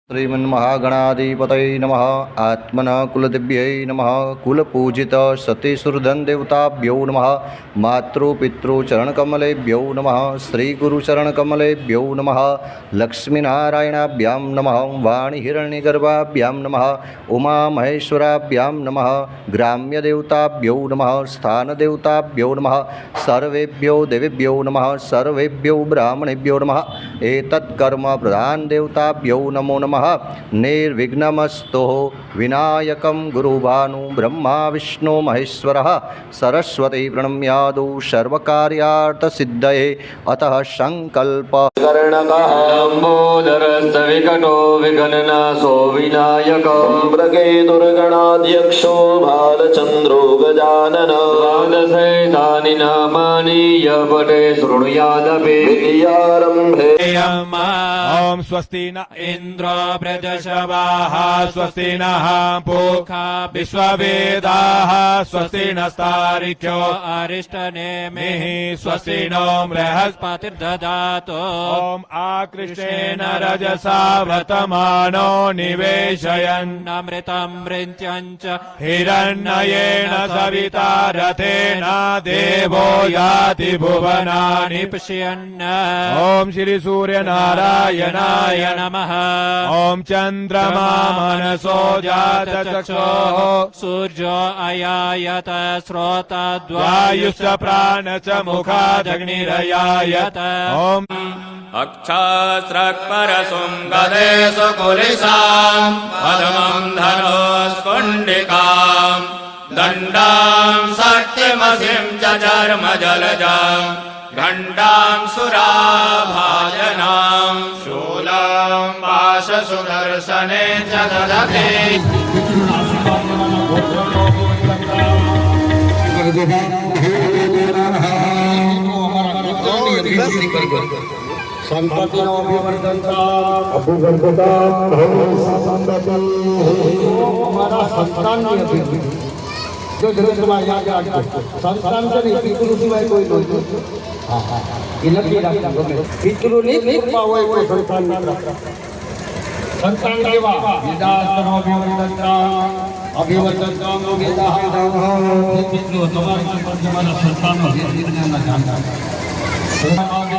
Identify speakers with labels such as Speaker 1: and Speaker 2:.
Speaker 1: श्रीमन्महागणाधिपतये नमः। आत्मनः कुलदेव्यै नमः। कुलपूजित सतीसुरधनदेवताभ्यो नमः। मातृपितृचरणकमलेभ्यो नमः। श्रीगुरुचरणकमलेभ्यो नमः। लक्ष्मीनारायणाभ्यां नमः। वाणीहिरण्यगर्भाभ्यां नमः। उमामहेश्वराभ्यां नमः। ग्राम्यदेवताभ्यो नमः। स्थानदेवताभ्यो नमः। सर्वेभ्यो देवेभ्यो नमः। सर्वेभ्यो ब्राह्मणेभ्यो नमः। एतत्कर्म प्रधान देवताभ्यो नमो नमः। निर्विघ्नमस्तु। विनायकं गुरुभानु ब्रह्मा विष्णु महेश्वरः सरस्वती प्रणम्यादौ सर्वकार्यार्थसिद्धये। अतः संकल्प
Speaker 2: कर्णकम्बोदरस्तविकटो विघ्ननाशो विनायकं प्रकेतुर्गणाध्यक्षो भालचन्द्रो गजानन। द्वादशैतानि नामानि यपठे शृणुयादपि विद्यारम्भे।
Speaker 3: ओम स्वस्ति न इंद्र प्रजशवाः स्वस्ति नः पूषा विश्ववेदाः स्वस्ति नस्तारिख्यो अरिष्टनेमिः स्वस्ति नो बृहस्पतिर्दधातु। ओम आकृष्टेन रजसा वर्तमानो निवेशयन् अमृतं मृत्यञ्च हिरण्ययेन सविता रथेन देवो याति भुवनानि पश्यन्। ओम श्री सूर्य नारायणाय नमः। ओम चंद्रमा मनसो जात चक्षुः सूर्यो अयायत श्रोतद्वायुश्च प्राण च मुखादग्निरयायत। ओम
Speaker 2: अक्षस्रक्परसुं गदेषु कुलिशां पद्मं धनुष्कुण्डिकां दण्डां शक्तिमसिं च चर्मजलजां घण्टां सुराभाजनां शूलं पाशसुदर्शने च ददति।
Speaker 4: संपत्तिनो अभिवर्धनताम् अभिवर्धताम् हमारा संतान की अभिवृद्धि जो धीरे तुम्हारे यहाँ के आगे संतान से नहीं पितृ सिवाय कोई नहीं। हाँ हाँ इनकी रखता पितृ नहीं पावे कोई संतान नहीं रखता। संतान केवा वेदास्तनो अभिवर्धनताम् अभिवर्धनताम् वेदाः पितृ तुम्हारे जमाना संतान में ज्ञान जानता है। तुम्हारे